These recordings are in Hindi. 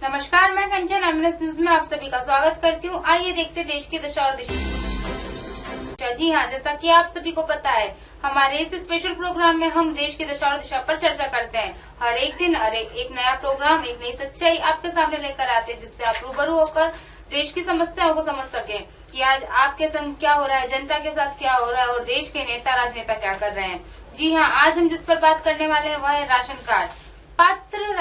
नमस्कार, मैं कंचन एमएनएस न्यूज में आप सभी का स्वागत करती हूँ। आइए देखते देश की दशा और दिशा। जी हाँ, जैसा कि आप सभी को पता है, हमारे इस स्पेशल प्रोग्राम में हम देश की दशा और दिशा पर चर्चा करते हैं। हर एक दिन एक नया प्रोग्राम, एक नई सच्चाई आपके सामने लेकर आते हैं, जिससे आप रूबरू होकर देश की समस्याओं को समझ सके कि आज आपके संग क्या हो रहा है, जनता के साथ क्या हो रहा है और देश के नेता राजनेता क्या कर रहे हैं। जी हाँ, आज हम जिस पर बात करने वाले हैं वह है राशन कार्ड। पात्र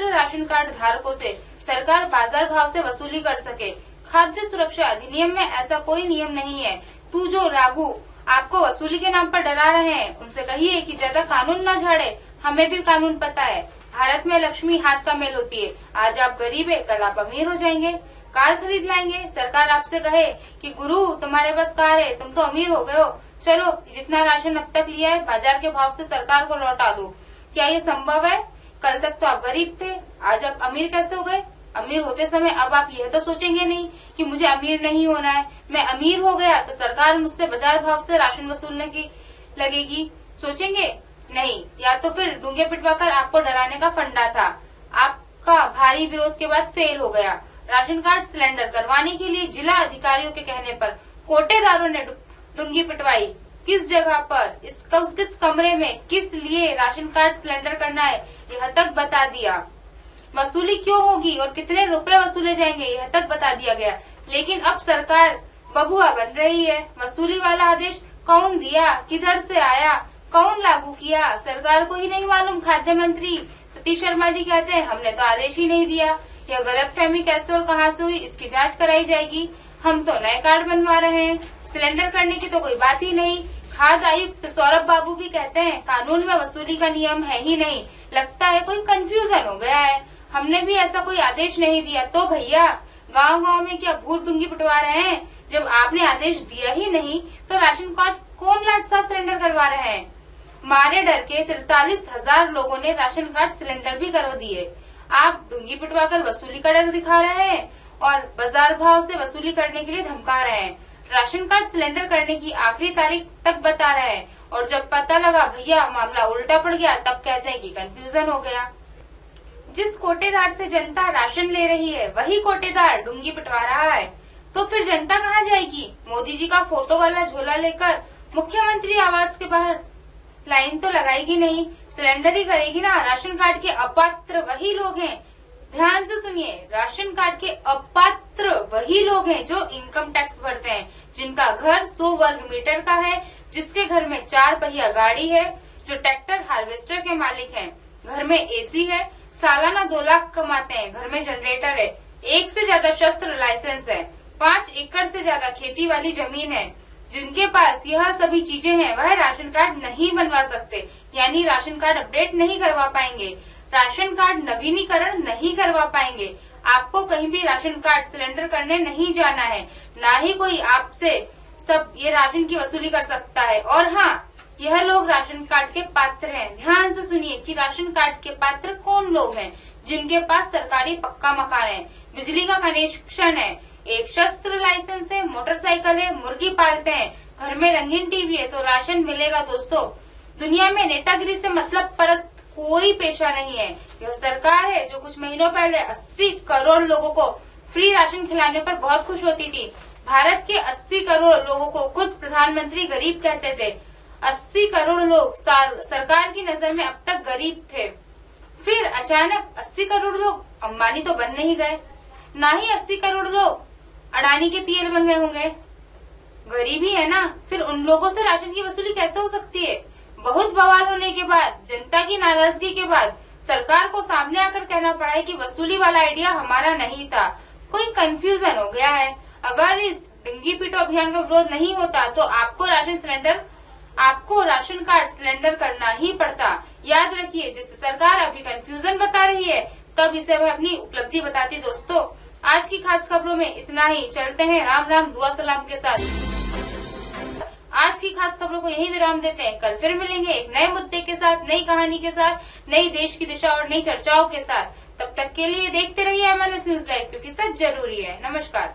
राशन कार्ड धारकों से सरकार बाजार भाव से वसूली कर सके। खाद्य सुरक्षा अधिनियम में ऐसा कोई नियम नहीं है। तू जो लागू आपको वसूली के नाम पर डरा रहे हैं, उनसे कहिए कि ज्यादा कानून न झाड़े। हमें भी कानून पता है। भारत में लक्ष्मी हाथ का मेल होती है। आज आप गरीब है, कल आप अमीर हो जाएंगे, कार खरीद लाएंगे। सरकार आपसे कहे कि गुरु तुम्हारे पास कार है, तुम तो अमीर हो गए हो, चलो जितना राशन अब तक लिया है बाजार के भाव से सरकार को लौटा दो। क्या ये संभव है? कल तक तो आप गरीब थे, आज आप अमीर कैसे हो गए? अमीर होते समय अब आप यह तो सोचेंगे नहीं कि मुझे अमीर नहीं होना है, मैं अमीर हो गया तो सरकार मुझसे बाजार भाव से राशन वसूलने की लगेगी। सोचेंगे नहीं, या तो फिर डूंगे पिटवाकर आपको डराने का फंडा था। आपका भारी विरोध के बाद फेल हो गया। राशन कार्ड सिलेंडर करवाने के लिए जिला अधिकारियों के कहने पर कोटेदारों ने डूंगी पिटवाई। किस जगह पर, किस कमरे में, किस लिए राशन कार्ड सिलेंडर करना है, यह तक बता दिया। वसूली क्यों होगी और कितने रुपए वसूले जाएंगे, यह तक बता दिया गया। लेकिन अब सरकार बबुआ बन रही है। वसूली वाला आदेश कौन दिया, किधर से आया, कौन लागू किया, सरकार को ही नहीं मालूम। खाद्य मंत्री सतीश शर्मा जी कहते हैं हमने तो आदेश ही नहीं दिया। यह गलतफहमी कैसे और कहां से हुई, इसकी जांच कराई जाएगी। हम तो नए कार्ड बनवा रहे हैं, सिलेंडर करने की तो कोई बात ही नहीं। खाद्य आयुक्त सौरभ बाबू भी कहते हैं कानून में वसूली का नियम है ही नहीं, लगता है कोई कंफ्यूजन हो गया है, हमने भी ऐसा कोई आदेश नहीं दिया। तो भैया गांव-गांव में क्या भूत डूंगी पिटवा रहे हैं? जब आपने आदेश दिया ही नहीं तो राशन कार्ड कौन लाट साफ सिलेंडर करवा रहे हैं? मारे डर के 43,000 लोगों ने राशन कार्ड सिलेंडर भी करवा दिए। आप डूंगी पिटवाकर वसूली का डर दिखा रहे हैं और बाजार भाव से वसूली करने के लिए धमका रहे हैं। राशन कार्ड सिलेंडर करने की आखिरी तारीख तक बता रहे हैं और जब पता लगा भैया मामला उल्टा पड़ गया, तब कहते हैं कि कंफ्यूजन हो गया। जिस कोटेदार से जनता राशन ले रही है वही कोटेदार डूंगी पिटवा रहा है, तो फिर जनता कहाँ जाएगी? मोदी जी का फोटो वाला झोला लेकर मुख्यमंत्री आवास के बाहर लाइन तो लगाएगी नहीं, सिलेंडर ही करेगी ना। राशन कार्ड के अपात्र वही लोग हैं, ध्यान से सुनिए, राशन कार्ड के अपात्र वही लोग हैं जो इनकम टैक्स भरते हैं, जिनका घर 100 वर्ग मीटर का है, जिसके घर में 4 पहिया गाड़ी है, जो ट्रैक्टर हार्वेस्टर के मालिक हैं, घर में एसी है, सालाना 2 लाख कमाते हैं, घर में जनरेटर है, 1 से ज्यादा शस्त्र लाइसेंस है, 5 एकड़ से ज्यादा खेती वाली जमीन है, जिनके पास यह सभी चीजें हैं वह राशन कार्ड नहीं बनवा सकते, यानी राशन कार्ड अपडेट नहीं करवा पाएंगे, राशन कार्ड नवीनीकरण नहीं करवा पाएंगे। आपको कहीं भी राशन कार्ड सिलेंडर करने नहीं जाना है, ना ही कोई आपसे सब ये राशन की वसूली कर सकता है। और हाँ, यह लोग राशन कार्ड के पात्र हैं। ध्यान से सुनिए कि राशन कार्ड के पात्र कौन लोग हैं? जिनके पास सरकारी पक्का मकान है, बिजली का कनेक्शन है, एक शस्त्र लाइसेंस है, मोटरसाइकिल है, मुर्गी पालते हैं, घर में रंगीन टीवी है, तो राशन मिलेगा। दोस्तों, दुनिया में नेतागिरी से मतलब परस्त कोई पेशा नहीं है। यह सरकार है जो कुछ महीनों पहले 80 करोड़ लोगों को फ्री राशन खिलाने पर बहुत खुश होती थी। भारत के 80 करोड़ लोगों को खुद प्रधानमंत्री गरीब कहते थे। 80 करोड़ लोग सरकार की नजर में अब तक गरीब थे। फिर अचानक 80 करोड़ लोग अंबानी तो बन नहीं गए, ना ही 80 करोड़ लोग अडानी के पीएल बन गए होंगे, गरीब ही है ना। फिर उन लोगों से राशन की वसूली कैसे हो सकती है? बहुत बवाल होने के बाद, जनता की नाराजगी के बाद सरकार को सामने आकर कहना पड़ा है कि वसूली वाला आइडिया हमारा नहीं था, कोई कंफ्यूजन हो गया है। अगर इस डूंगी पिटो अभियान का विरोध नहीं होता तो आपको राशन कार्ड सिलेंडर करना ही पड़ता। याद रखिए, जिस सरकार अभी कंफ्यूजन बता रही है तब इसे वह अपनी उपलब्धि बताती। दोस्तों, आज की खास खबरों में इतना ही। चलते हैं राम राम दुआ सलाम के साथ। आज की खास खबरों को यही विराम देते हैं। कल फिर मिलेंगे एक नए मुद्दे के साथ, नई कहानी के साथ, नई देश की दिशा और नई चर्चाओं के साथ। तब तक के लिए देखते रहिए एमएनएस न्यूज लाइव, क्योंकि सच जरूरी है। नमस्कार।